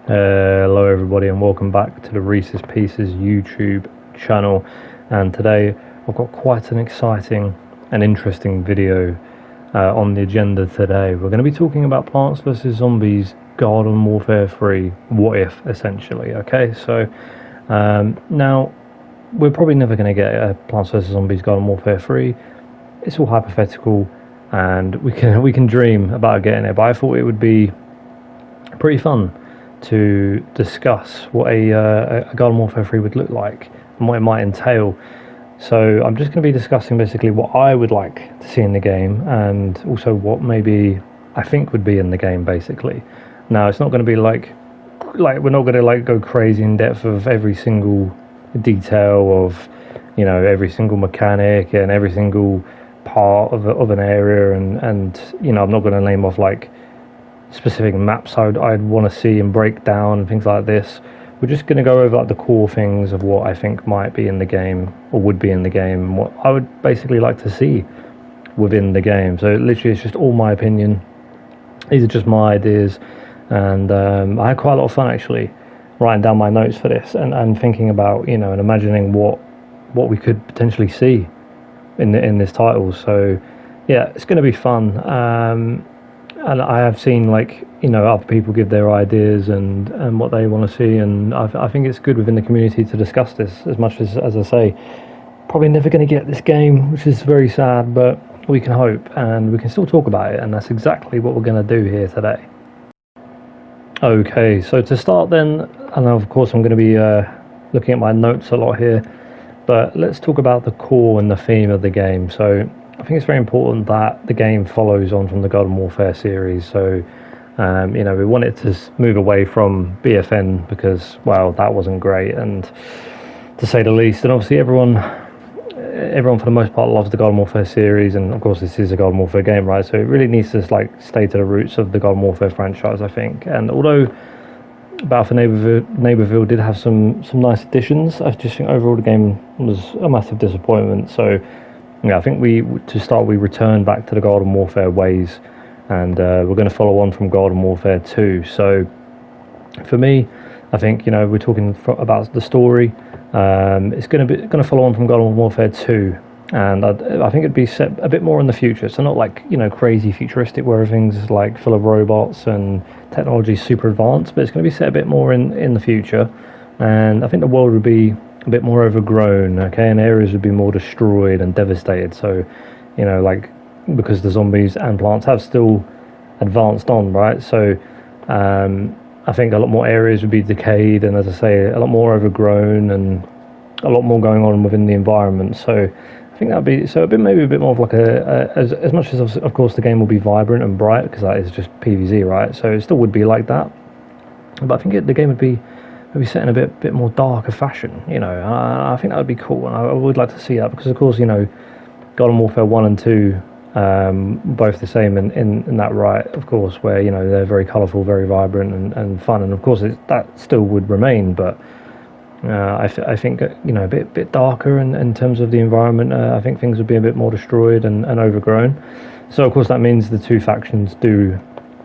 Hello, everybody, and welcome back to the Reese's Pieces YouTube channel. And today I've got quite an exciting and interesting video on the agenda today. We're going to be talking about Plants vs Zombies Garden Warfare 3 What If, essentially. Okay, so now we're probably never going to get a Plants vs Zombies Garden Warfare 3. It's all hypothetical, and we can dream about getting it. But I thought it would be pretty fun to discuss what a Garden Warfare 3 would look like and what it might entail. So I'm just going to be discussing basically what I would like to see in the game, and also what maybe I think would be in the game, basically. Now, it's not going to be like we're not going to go crazy in depth of every single detail of, you know, every single mechanic and every single part of an area, and you know, I'm not going to name off like specific maps I'd want to see and break down and things like this. We're just going to go over like the core things of what I think might be in the game or would be in the game, and what I would basically like to see within the game. So literally it's just all my opinion. These are just my ideas, and I had quite a lot of fun actually writing down my notes for this, and thinking about, you know, and imagining what we could potentially see in this title. So yeah, it's going to be fun. And I have seen, like, you know, other people give their ideas and what they want to see, and I think it's good within the community to discuss this. As much as I say, probably never going to get this game, which is very sad, but we can hope, and we can still talk about it, and that's exactly what we're going to do here today. Okay, so to start then, and of course I'm going to be looking at my notes a lot here, but let's talk about the core and the theme of the game. So I think it's very important that the game follows on from the Garden Warfare series. So, you know, we want it to move away from BFN because, well, that wasn't great, and to say the least. And obviously, everyone for the most part loves the Garden Warfare series, and of course, this is a Garden Warfare game, right? So it really needs to like stay to the roots of the Garden Warfare franchise, I think. And although Battle for Neighborville did have some nice additions, I just think overall the game was a massive disappointment. So yeah, I think we return back to the Garden Warfare ways, and we're going to follow on from Garden Warfare 2. So for me, I think, you know, we're talking about the story. It's going to follow on from Garden Warfare 2, and I think it'd be set a bit more in the future. So not like, you know, crazy futuristic where everything's like full of robots and technology super advanced, but it's going to be set a bit more in the future, and I think the world would be a bit more overgrown, okay, and areas would be more destroyed and devastated. So, you know, like, because the zombies and plants have still advanced on, right? So I think a lot more areas would be decayed, and as I say, a lot more overgrown, and a lot more going on within the environment. So I think that'd be, so maybe a bit more of like as much as of course the game will be vibrant and bright, because that is just PvZ, right? So it still would be like that, but I think the game would be maybe set in a bit more darker fashion, you know. I think that would be cool, and I would like to see that, because of course, you know, Garden Warfare 1 and 2, both the same in that right, of course, where, you know, they're very colourful, very vibrant and fun, and of course that still would remain, but I think, you know, a bit darker in terms of the environment. I think things would be a bit more destroyed and overgrown. So of course that means the two factions do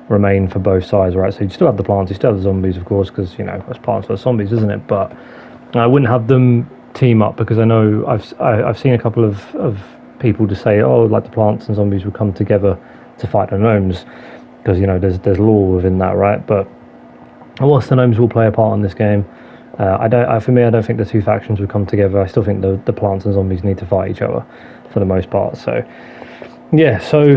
remain for both sides, right? So you still have the plants, you still have the zombies, of course, because, you know, that's Plants vs Zombies, isn't it? But I wouldn't have them team up, because I know I've seen a couple of people to say, oh, like the plants and zombies would come together to fight the gnomes, because, you know, there's lore within that, right? But whilst the gnomes will play a part in this game, I don't think the two factions would come together. I still think the plants and zombies need to fight each other for the most part. So yeah, so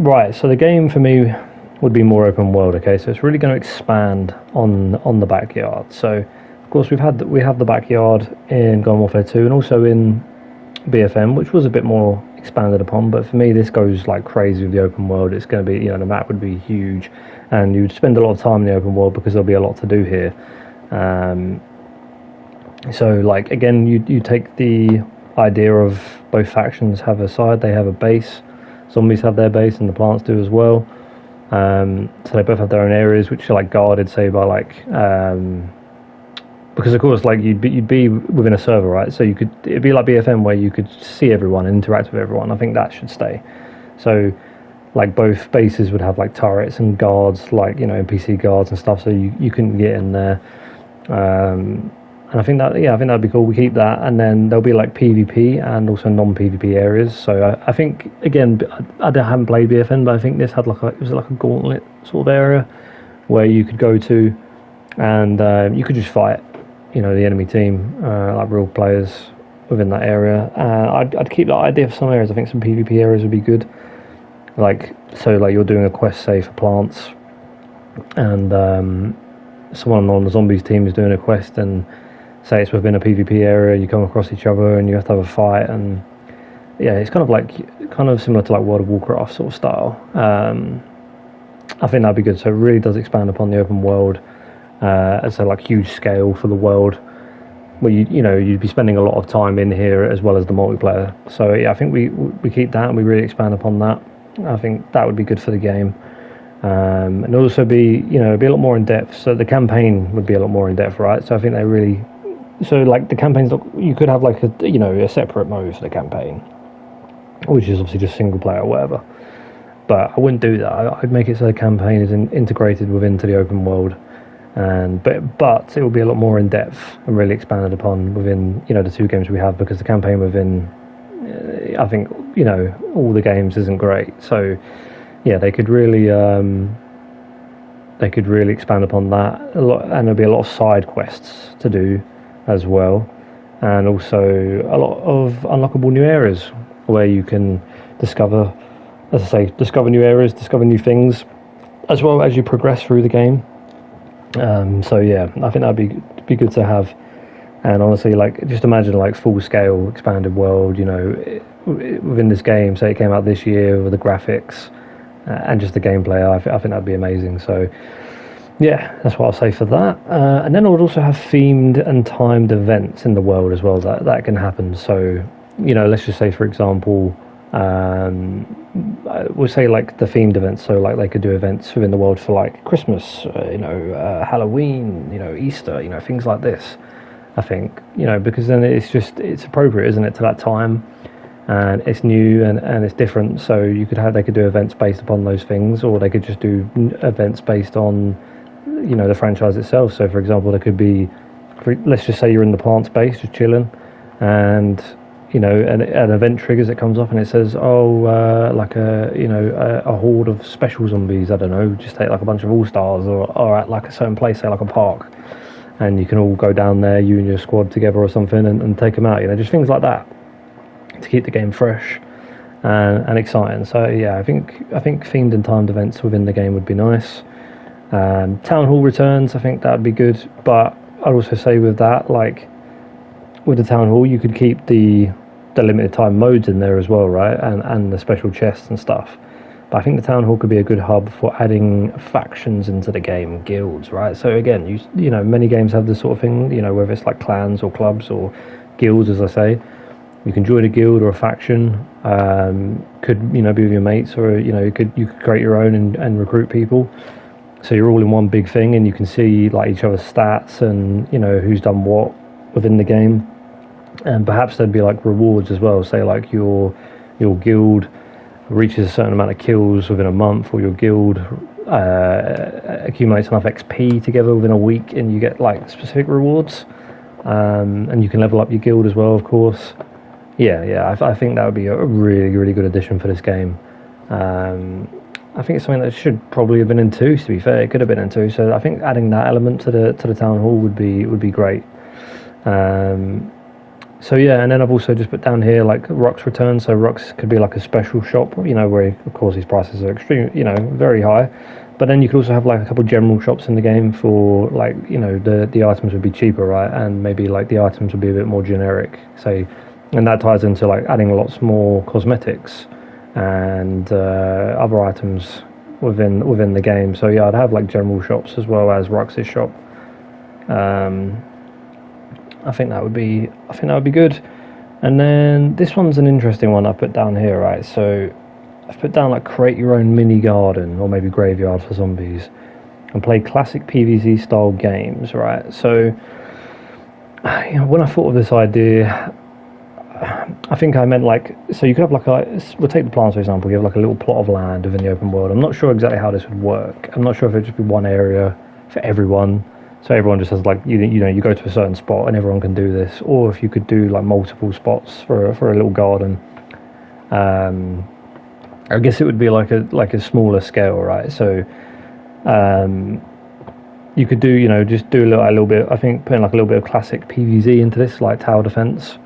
right, so the game for me would be more open world, okay? So it's really going to expand on the backyard. So of course we have the backyard in Garden Warfare 2, and also in BFM, which was a bit more expanded upon, but for me this goes like crazy with the open world. It's going to be, you know, the map would be huge, and you'd spend a lot of time in the open world because there'll be a lot to do here. So like, again, you take the idea of both factions have a side, they have a base, zombies have their base, and the plants do as well. So they both have their own areas, which are like guarded, say, by like because of course, like, you'd be within a server, right? So it'd be like BFM, where you could see everyone and interact with everyone. I think that should stay. So like both bases would have like turrets and guards, like, you know, NPC guards and stuff, so you couldn't get in there. And I think that'd be cool. We keep that, and then there'll be like PvP and also non-PvP areas. So I think, again, I haven't played BFN, but I think this had like it was like a gauntlet sort of area where you could go to, and you could just fight, you know, the enemy team, like real players within that area. I'd keep that idea for some areas. I think some PvP areas would be good. Like, so like you're doing a quest, say, for plants, and someone on the zombies team is doing a quest, and say it's within a PvP area, you come across each other and you have to have a fight, and yeah, it's kind of similar to like World of Warcraft sort of style. I think that'd be good. So it really does expand upon the open world, as a like huge scale for the world, where you'd be spending a lot of time in here as well as the multiplayer. So yeah, I think we keep that and we really expand upon that. I think that would be good for the game. And also be a lot more in depth. So the campaign would be a lot more in depth, right? So I think like the campaigns, you could have like a separate mode for the campaign, which is obviously just single player or whatever. But I wouldn't do that. I'd make it so the campaign is integrated into the open world, but it will be a lot more in depth and really expanded upon within the two games we have, because the campaign within I think all the games isn't great. So yeah, they could really expand upon that a lot, and there'll be a lot of side quests to do as well, and also a lot of unlockable new areas where you can discover new areas, discover new things, as well as you progress through the game. So yeah, I think that'd be good to have. And honestly, like, just imagine like full scale expanded world, within this game. Say it came out this year with the graphics and just the gameplay. I think that'd be amazing. So yeah, that's what I'll say for that. And then I would also have themed and timed events in the world as well that can happen. So let's just say, for example, we'll say like the themed events. So like they could do events within the world for like Christmas, Halloween, Easter, things like this. I think, because then it's appropriate, isn't it, to that time, and it's new and it's different. So they could do events based upon those things, or they could just do events based on, the franchise itself. So for example, there could be, let's just say you're in the plant space just chilling, and an event triggers, it comes up and it says, like a horde of special zombies, I don't know, just take like a bunch of all-stars or at like a certain place, say like a park, and you can all go down there, you and your squad together or something, and take them out, just things like that to keep the game fresh and exciting. So yeah, I think themed and timed events within the game would be nice. Town hall returns, I think that would be good, but I'd also say with that, like with the town hall, you could keep the limited time modes in there as well, right, and the special chests and stuff. But I think the town hall could be a good hub for adding factions into the game, guilds, right? So again, many games have this sort of thing, whether it's like clans or clubs or guilds, as I say. You can join a guild or a faction, could be with your mates, or you could create your own and recruit people. So you're all in one big thing, and you can see like each other's stats and who's done what within the game. And perhaps there'd be like rewards as well. Say like your guild reaches a certain amount of kills within a month, or your guild accumulates enough XP together within a week, and you get like specific rewards. And you can level up your guild as well, of course. Yeah, I think that would be a really, really good addition for this game. I think it's something that should probably have been in 2, to be fair. It could have been in 2, so I think adding that element to the town hall would be great. So yeah, and then I've also just put down here like Rock's return. So Rock's could be like a special shop, where of course his prices are extreme, very high. But then you could also have like a couple of general shops in the game for like, the items would be cheaper, right? And maybe like the items would be a bit more generic, say, and that ties into like adding lots more cosmetics and other items within the game. So yeah, I'd have like general shops as well as Rock's shop. I think that would be good. And then this one's an interesting one I put down here, right? So I've put down like create your own mini garden, or maybe graveyard for zombies, and play classic PvZ style games, right? So when I thought of this idea, I think I meant like, so you could have like we'll take the plants for example. You have like a little plot of land within the open world. I'm not sure exactly how this would work. I'm not sure if it'd just be one area for everyone, so everyone just has like you go to a certain spot and everyone can do this, or if you could do like multiple spots for a little garden. I guess it would be like a smaller scale, right? So you could do just do a little bit. I think putting like a little bit of classic PvZ into this, like tower defense,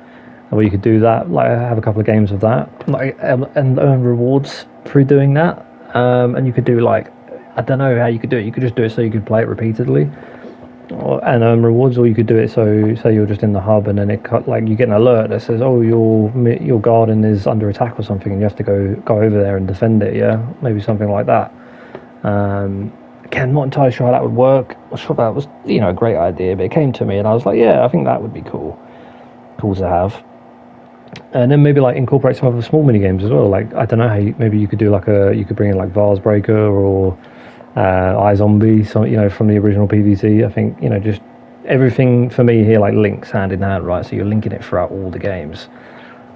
where you could do that, like have a couple of games of that, like and earn rewards through doing that. And you could do like, I don't know how you could do it. You could just do it so you could play it repeatedly, and earn rewards, or you could do it so say you're just in the hub and then like you get an alert that says, oh, your garden is under attack or something, and you have to go over there and defend it. Yeah, maybe something like that. Again, not entirely sure how that would work. I sure that was a great idea, but it came to me and I was like, yeah, I think that would be cool to have. And then maybe like incorporate some of the small mini games as well. Like, I don't know how maybe you could do like you could bring in like Vase Breaker or iZombie, so from the original PvZ. I think just everything for me here like links hand in hand, right? So you're linking it throughout all the games,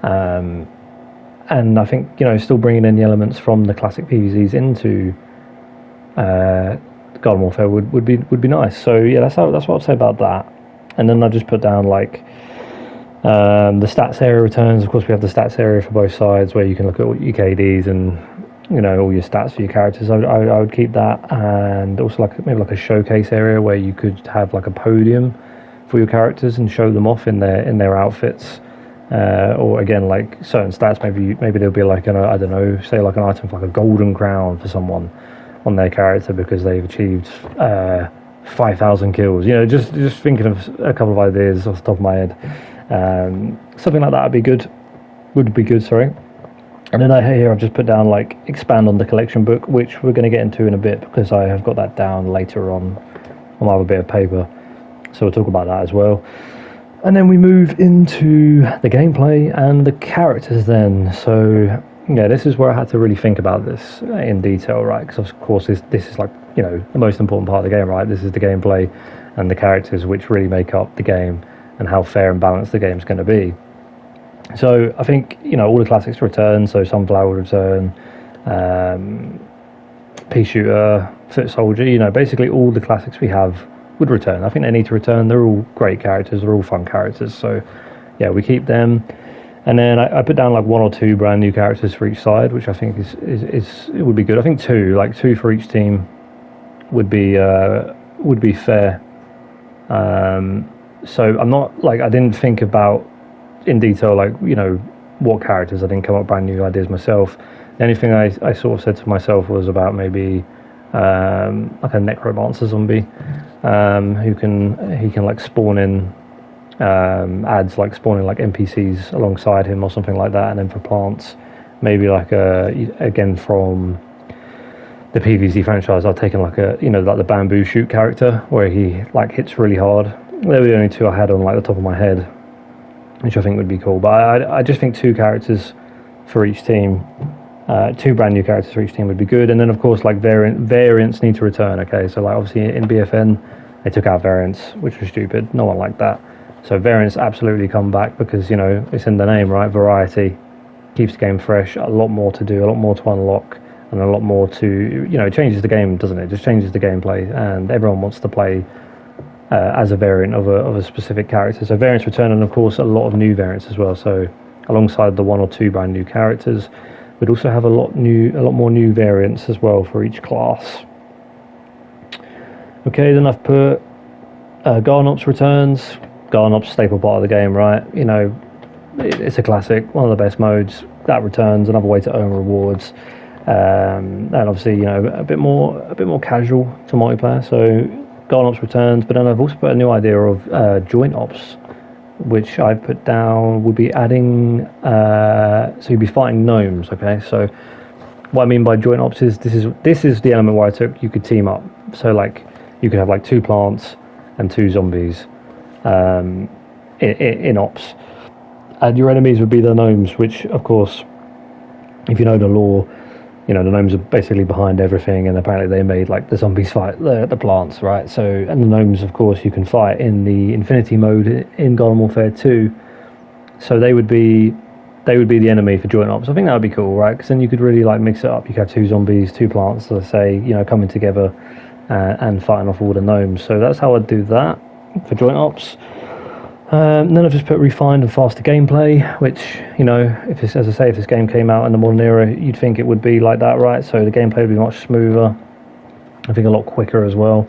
and I think still bringing in the elements from the classic PvZs into Garden Warfare would be nice. So yeah, that's what I'd say about that. And then I just put down like the stats area returns. Of course, we have the stats area for both sides where you can look at all your KDs and all your stats for your characters. I would keep that, and also maybe like a showcase area where you could have like a podium for your characters and show them off in their outfits, or again like certain stats. Maybe there'll be like I don't know, say like an item for like a golden crown for someone on their character because they've achieved 5,000 kills. Just thinking of a couple of ideas off the top of my head. Something like that would be good. Sorry. And then I've just put down like expand on the collection book, which we're going to get into in a bit because I have got that down later on my other bit of paper. So we'll talk about that as well. And then we move into the gameplay and the characters then. So yeah, this is where I had to really think about this in detail, right? Because of course this is like the most important part of the game, right? This is the gameplay and the characters which really make up the game and how fair and balanced the game's going to be. So I think all the classics return. So Sunflower would return, Pea Shooter, Foot Soldier. Basically all the classics we have would return. I think they need to return. They're all great characters. They're all fun characters. So yeah, we keep them. And then I put down like one or two brand new characters for each side, which I think is it would be good. I think two for each team would be fair. So I'm not like, I didn't think about in detail like what characters. I didn't come up with brand new ideas myself. The only thing I sort of said to myself was about maybe like a necromancer zombie he can like spawn in adds like spawning like NPCs alongside him or something like that. And then for plants, maybe like again from the PvZ franchise, I've taken like like the bamboo shoot character where he like hits really hard. They were the only two I had on like the top of my head, which I think would be cool. But I just think two characters for each team, two brand new characters for each team would be good. And then of course like variants need to return. Okay, so like obviously in BFN they took out variants, which was stupid. No one liked that. So variants absolutely come back because it's in the name, right? Variety keeps the game fresh. A lot more to do, a lot more to unlock, and a lot more to it changes the game, doesn't it? It just changes the gameplay, and everyone wants to play as a variant of a specific character. So variants return, and of course a lot of new variants as well. So alongside the one or two brand new characters, we'd also have a lot more new variants as well for each class. Okay, then I've put Garden Ops returns. Garden Ops staple part of the game, right? It's a classic, one of the best modes. That returns, another way to earn rewards, and obviously a bit more casual to multiplayer. So Garden Ops returns, but then I've also put a new idea of Joint Ops, which I put down would be adding. So you'd be fighting gnomes. Okay, so what I mean by Joint Ops is this is the element where you could team up. So like you could have like two plants and two zombies. In ops, and your enemies would be the gnomes, which of course if you know the lore, the gnomes are basically behind everything, and apparently they made like the zombies fight the plants, right? So, and the gnomes of course you can fight in the infinity mode in Garden Warfare 2, so they would be they would be the enemy for joint ops. I think that would be cool, right? Because then you could really like mix it up. You could have 2 zombies, 2 plants, let's say, you know, coming together and fighting off all the gnomes. So that's how I'd do that for joint ops. Then I've just put refined and faster gameplay, which, you know, if this, as I say, if this game came out in the modern era, you'd think it would be like that, right? So the gameplay would be much smoother. I think a lot quicker as well.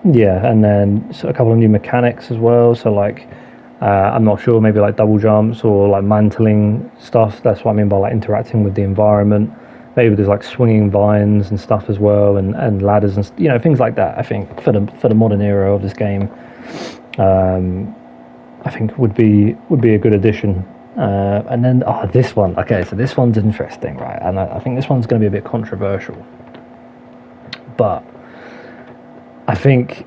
Yeah, and then a couple of new mechanics as well. So like, I'm not sure, maybe like double jumps or like mantling stuff. That's what I mean by like interacting with the environment. Maybe there's like swinging vines and stuff as well, and ladders and, you know, things like that. I think for the modern era of this game, I think would be a good addition. And then this one, okay, so this one's interesting, right? And I think this one's going to be a bit controversial, but I think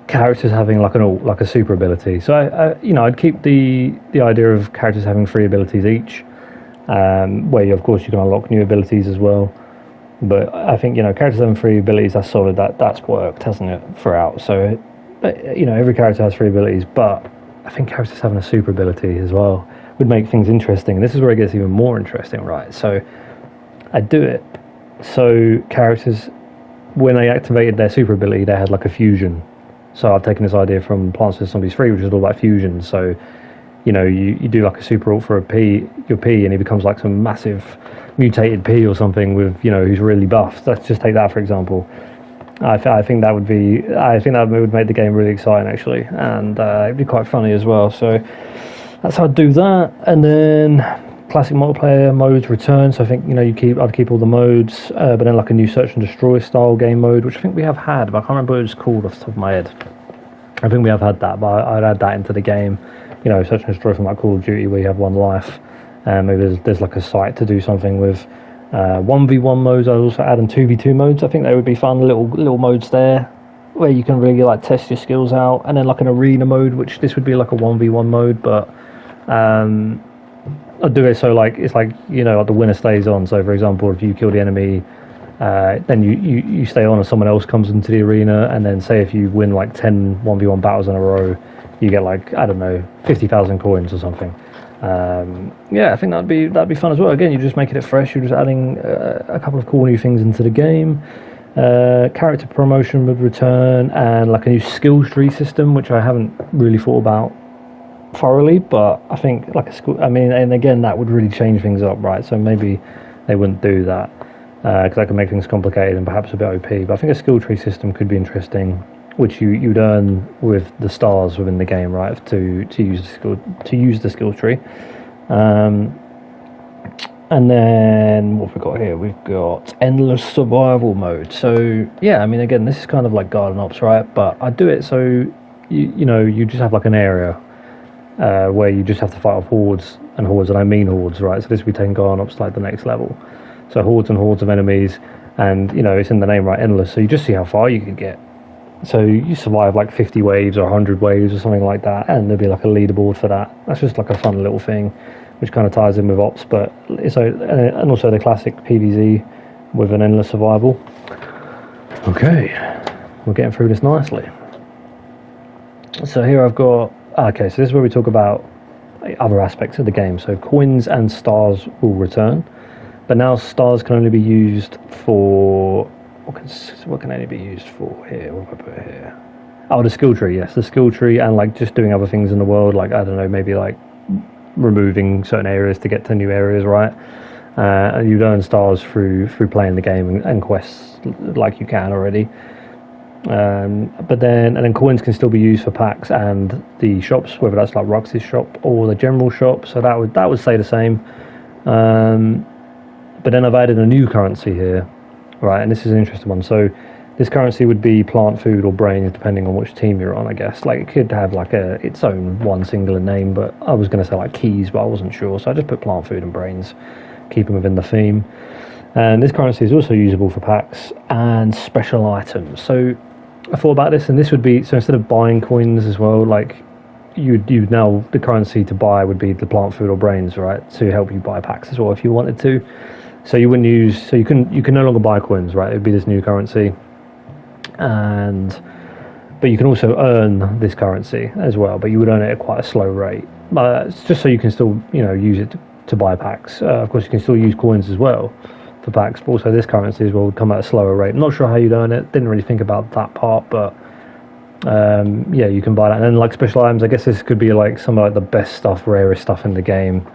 characters having like a super ability. So I you know, I'd keep the idea of characters having 3 abilities each, where you, of course, you can unlock new abilities as well. But I think, you know, characters having 3 abilities, that's solid. That's worked, hasn't it, throughout? So, you know, every character has 3 abilities, but I think characters having a super ability as well would make things interesting. And this is where it gets even more interesting, right? So I'd do it so characters, when they activated their super ability, they had like a fusion. So I've taken this idea from Plants vs Zombies 3, which is all about fusion. So, you know, you do like a super ult for your P, and he becomes like some massive mutated P or something with, you know, who's really buffed. Let's just take that for example. I think that would make the game really exciting, actually, and it'd be quite funny as well. So that's how I'd do that. And then classic multiplayer modes return. So I think, you know, I'd keep all the modes, but then like a new search and destroy style game mode, which I think we have had, but I can't remember what it's called off the top of my head. I think we have had that, but I'd add that into the game. You know, search and destroy from like Call of Duty, where you have 1 life, and maybe there's like a site to do something with. 1v1 modes, I'd also add, and 2v2 modes. I think they would be fun, little modes there where you can really like test your skills out. And then like an arena mode, which this would be like a 1v1 mode, but I'd do it so like it's like, you know, like the winner stays on. So for example, if you kill the enemy, then you stay on and someone else comes into the arena, and then say if you win like 10 1v1 battles in a row, you get like, I don't know, 50,000 coins or something. Yeah, I think that'd be fun as well. Again, you're just making it fresh. You're just adding a couple of cool new things into the game. Character promotion would return, and like a new skills tree system, which I haven't really thought about thoroughly, but I think like and again, that would really change things up, right? So maybe they wouldn't do that because that could make things complicated and perhaps a bit OP. But I think a skill tree system could be interesting, which you'd earn with the stars within the game, right? To use the skill tree. And then what have we got here? We've got endless survival mode. So yeah, I mean, again, this is kind of like Garden Ops, right? But I do it so you just have like an area where you just have to fight off hordes, and I mean hordes, right? So this would be taking Garden Ops to like the next level. So hordes and hordes of enemies, and you know, it's in the name, right? Endless. So you just see how far you can get. So you survive like 50 waves or 100 waves or something like that, and there'll be like a leaderboard for that. That's just like a fun little thing, which kind of ties in with Ops, but and also the classic PvZ with an endless survival. Okay, we're getting through this nicely. So here I've got, okay, so this is where we talk about other aspects of the game. So coins and stars will return, but now stars can only be used for, what can only be used for here? What have I put here? Oh, the skill tree, yes, the skill tree, and like just doing other things in the world, like, I don't know, maybe like removing certain areas to get to new areas, right? And you earn stars through playing the game and quests like you can already. But then coins can still be used for packs and the shops, whether that's like Rux's shop or the general shop. So that would stay the same. But then I've added a new currency here, right? And this is an interesting one. So this currency would be plant food or brains, depending on which team you're on, I guess. Like, it could have like its own one singular name, but I was going to say like keys, but I wasn't sure. So I just put plant food and brains, keep them within the theme. And this currency is also usable for packs and special items. So I thought about this, and this would be, so instead of buying coins as well, like you now, the currency to buy would be the plant food or brains, right? To help you buy packs as well if you wanted to. So you wouldn't use, so you can no longer buy coins, right? It would be this new currency. But you can also earn this currency as well, but you would earn it at quite a slow rate. It's just so you can still, use it to buy packs. Of course, you can still use coins as well for packs, but also this currency as well would come at a slower rate. I'm not sure how you'd earn it. Didn't really think about that part, but yeah, you can buy that. And then like special items, I guess this could be like some of like the best stuff, rarest stuff in the game,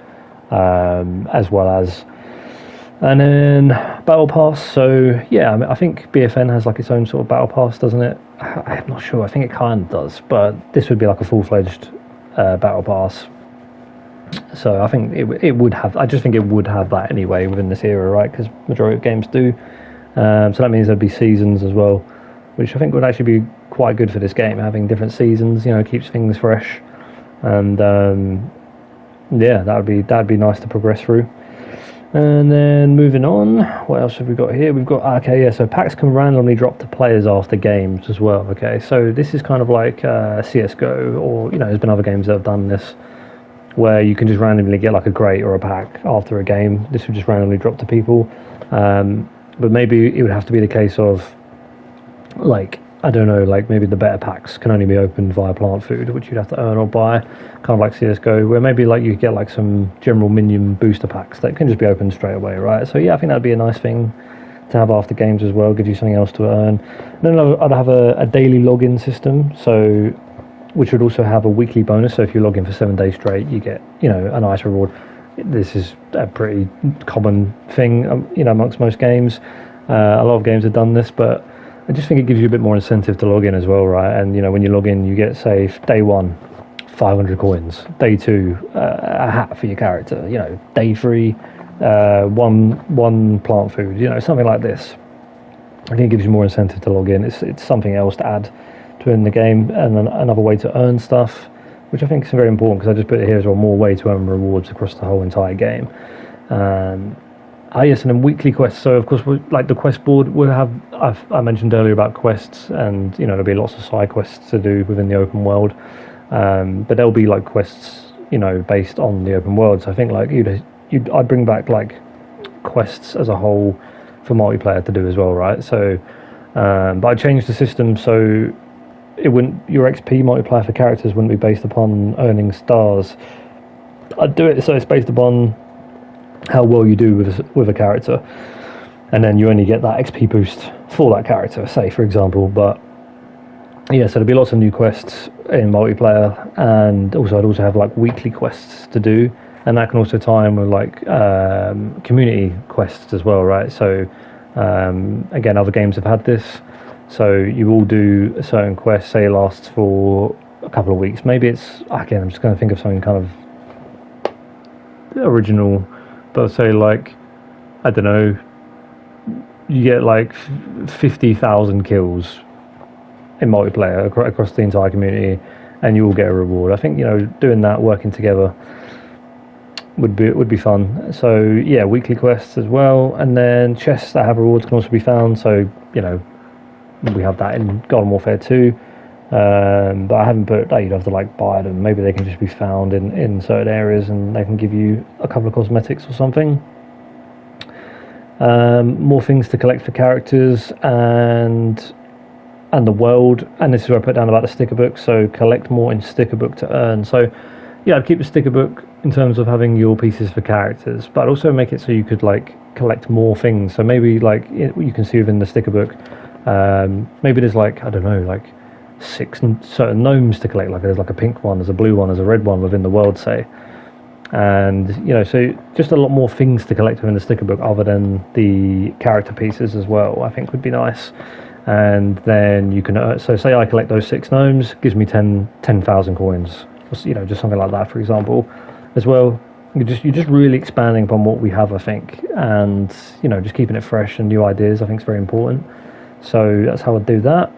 as well as. And then battle pass. So yeah, I think BFN has like its own sort of battle pass, doesn't it? I'm not sure. I think it kind of does, but this would be like a full-fledged battle pass. So I think it would have. I just think it would have that anyway within this era, right? Because majority of games do. So that means there'd be seasons as well, which I think would actually be quite good for this game. Having different seasons, keeps things fresh, and yeah, that'd be nice to progress through. And then moving on, what else have we got here? We've got, okay, yeah, so packs can randomly drop to players after games as well, okay? So this is kind of like CSGO, or, there's been other games that have done this, where you can just randomly get like a crate or a pack after a game. This would just randomly drop to people. But maybe it would have to be the case of, like, I don't know, like maybe the better packs can only be opened via plant food, which you'd have to earn or buy, kind of like CSGO, where maybe like you get like some general minion booster packs that can just be opened straight away, right? So yeah, I think that'd be a nice thing to have after games as well, give you something else to earn. And then I'd have a daily login system, so which would also have a weekly bonus. So if you log in for 7 days straight, you get, a nice reward. This is a pretty common thing, amongst most games. A lot of games have done this, but I just think it gives you a bit more incentive to log in as well, right? And when you log in, you get, say, day 1, 500 coins. Day 2, a hat for your character. Day 3, one plant food. Something like this. I think it gives you more incentive to log in. It's something else to add to in the game, and another way to earn stuff, which I think is very important, because I just put it here as well, more way to earn rewards across the whole entire game. Yes, and then weekly quests. So of course, like the quest board will have. I mentioned earlier about quests, and there'll be lots of side quests to do within the open world. But there'll be like quests, based on the open world. So I think like I'd bring back like quests as a whole for multiplayer to do as well, right? So, but I changed the system so your XP multiplier for characters wouldn't be based upon earning stars. I'd do it so it's based upon how well you do with a character, and then you only get that XP boost for that character, say, for example. But yeah, so there'll be lots of new quests in multiplayer, and also I'd also have like weekly quests to do, and that can also tie in with like community quests as well, right? So again, other games have had this. So you will do a certain quest, say it lasts for a couple of weeks. Maybe it's, again, I'm just going to think of something kind of original, but say like, I don't know, you get like 50,000 kills in multiplayer across the entire community, and you will get a reward. I think doing that, working together, would be fun. So yeah, weekly quests as well, and then chests that have rewards can also be found. So we have that in Garden Warfare 2, but I haven't put that. You'd have to like buy them. Maybe they can just be found in certain areas, and they can give you a couple of cosmetics or something. More things to collect for characters and the world. And this is where I put down about the sticker book. So collect more in sticker book to earn. So yeah, I'd keep the sticker book in terms of having your pieces for characters, but also make it so you could like collect more things. So maybe like you can see within the sticker book, maybe there's like, I don't know, like 6 certain gnomes to collect. Like there's like a pink one, there's a blue one, there's a red one within the world, say. And so just a lot more things to collect within the sticker book other than the character pieces as well, I think would be nice. And then you can so say I collect those 6 gnomes, gives me 10,000 coins, just something like that, for example, as well. You're just really expanding upon what we have, I think, and just keeping it fresh and new ideas, I think, is very important. So that's how I'd do that.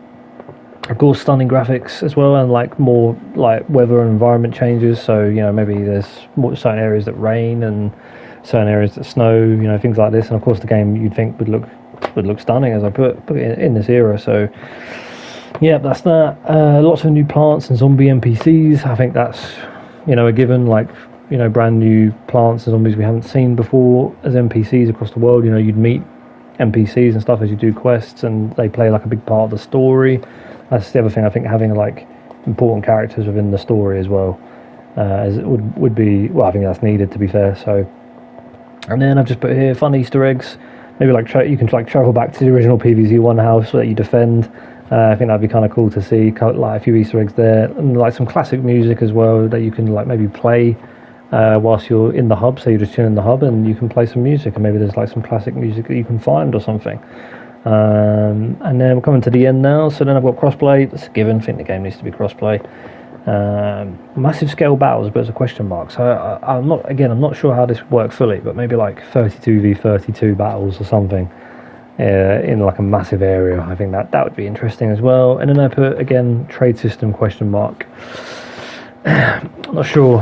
Of course, stunning graphics as well, and like more like weather and environment changes. So maybe there's certain areas that rain and certain areas that snow, things like this. And of course, the game you'd think would look stunning, as I put it in this era. So yeah, that's that. Lots of new plants and zombie NPCs. I think that's a given. Like brand new plants and zombies we haven't seen before as NPCs across the world. You'd meet NPCs and stuff as you do quests, and they play like a big part of the story. That's the other thing, I think, having like important characters within the story as well as it would be. Well, I think that's needed, to be fair. So, and then I've just put here fun Easter eggs. Maybe like you can like travel back to the original PvZ1 house that you defend. I think that'd be kind of cool to see, like a few Easter eggs there, and like some classic music as well that you can like maybe play whilst you're in the hub. So you just tune in the hub and you can play some music, and maybe there's like some classic music that you can find or something. And then we're coming to the end now. So then I've got crossplay. That's a given. I think the game needs to be crossplay. Massive scale battles, but it's a question mark. So I'm not sure how this would work fully, but maybe like 32v32 battles or something. In like a massive area. I think that would be interesting as well. And then I put again trade system question mark. I'm not sure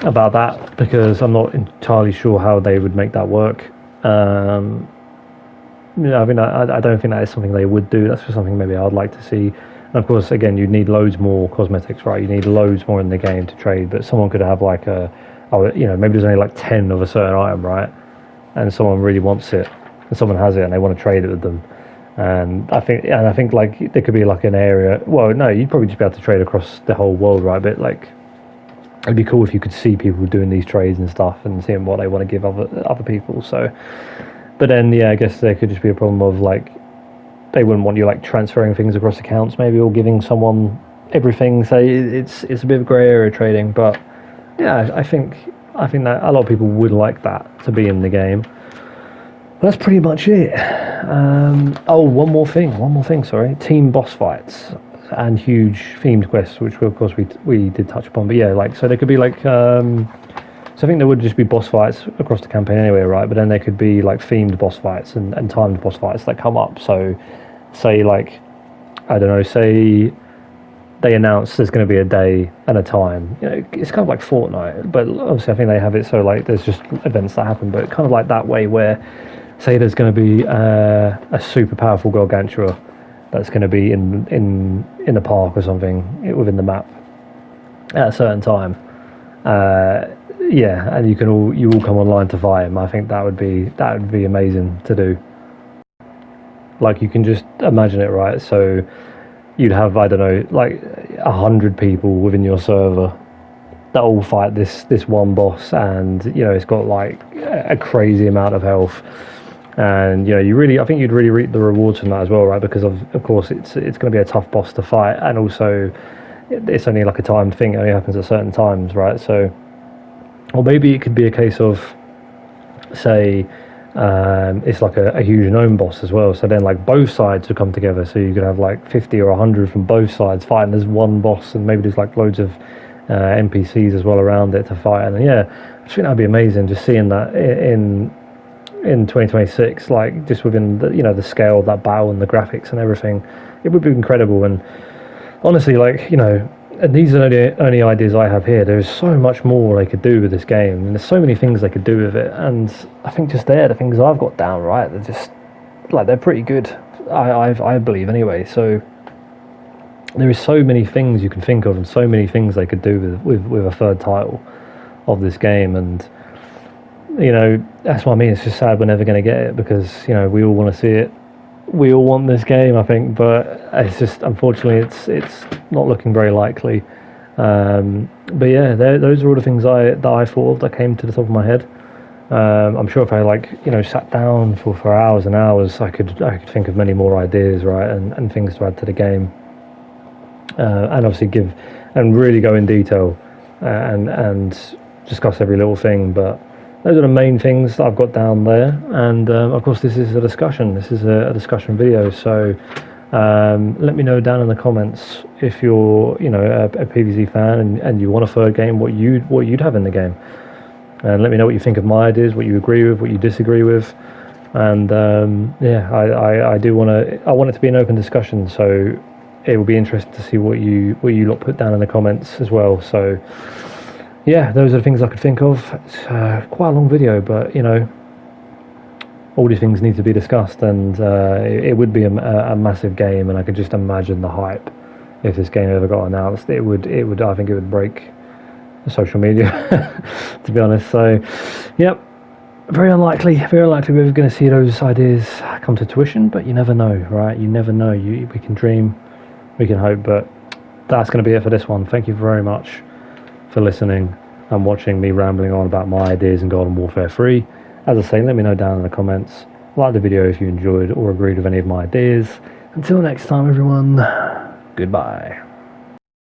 about that because I'm not entirely sure how they would make that work. I mean, I don't think that is something they would do. That's just something maybe I'd like to see. And of course, again, you'd need loads more cosmetics, right? You need loads more in the game to trade. But someone could have like maybe there's only like 10 of a certain item, right? And someone really wants it. And someone has it and they want to trade it with them, and I think like there could be like an area. Well, no, you'd probably just be able to trade across the whole world, right? But like, it'd be cool if you could see people doing these trades and stuff and seeing what they want to give other people. So, but then I guess there could just be a problem of like they wouldn't want you like transferring things across accounts, maybe, or giving someone everything. So it's a bit of grey area trading, but yeah, I think that a lot of people would like that to be in the game. That's pretty much it. One more thing. Sorry, team boss fights and huge themed quests, which of course we did touch upon. But yeah, like so there could be like so I think there would just be boss fights across the campaign anyway, right? But then there could be like themed boss fights and timed boss fights that come up. So say like I don't know, say they announce there's going to be a day and a time. It's kind of like Fortnite, but obviously I think they have it so like there's just events that happen, but kind of like that way where. Say there's going to be a super powerful Gargantua that's going to be in the park or something within the map at a certain time. And you all come online to fight him. I think that would be amazing to do. Like you can just imagine it, right? So you'd have I don't know like 100 people within your server that all fight this one boss, and it's got like a crazy amount of health. And I think you'd really reap the rewards from that as well, right? Because of course it's going to be a tough boss to fight, and also it's only like a timed thing. It only happens at certain times, right? So, or maybe it could be a case of, say, it's like a huge gnome boss as well. So then like both sides would come together. So you could have like 50 or 100 from both sides fighting as one boss, and maybe there's like loads of NPCs as well around it to fight. And I just think that'd be amazing, just seeing that in 2026, like just within the scale of that battle and the graphics and everything. It would be incredible. And honestly, like and these are only ideas I have here. There's so much more they could do with this game, and there's so many things they could do with it. And I think just the things I've got down, right, they're just like they're pretty good. I believe anyway. So there is so many things you can think of, and so many things they could do with a third title of this game. And that's what I mean. It's just sad we're never going to get it, because we all want to see it. We all want this game, I think, but it's just unfortunately it's not looking very likely. But yeah, those are all the things that I thought of that came to the top of my head. I'm sure if I sat down for hours and hours, I could think of many more ideas, right, and things to add to the game, and obviously give and really go in detail and discuss every little thing. But those are the main things that I've got down there, and of course this is a discussion. This is a discussion video, so let me know down in the comments if you're a PvZ fan and you want a third game, what you'd have in the game, and let me know what you think of my ideas, what you agree with, what you disagree with. And I want it to be an open discussion, so it will be interesting to see what you lot put down in the comments as well. So yeah, those are the things I could think of. It's quite a long video, but all these things need to be discussed, and it would be a massive game, and I could just imagine the hype if this game ever got announced. It would. I think it would break social media, to be honest. So, yep, very unlikely we're going to see those ideas come to fruition, but you never know, right? You never know. We can dream, we can hope, but that's going to be it for this one. Thank you very much for for listening and watching me rambling on about my ideas in Garden Warfare 3. As I say, let me know down in the comments. Like the video if you enjoyed or agreed with any of my ideas. Until next time, everyone, goodbye.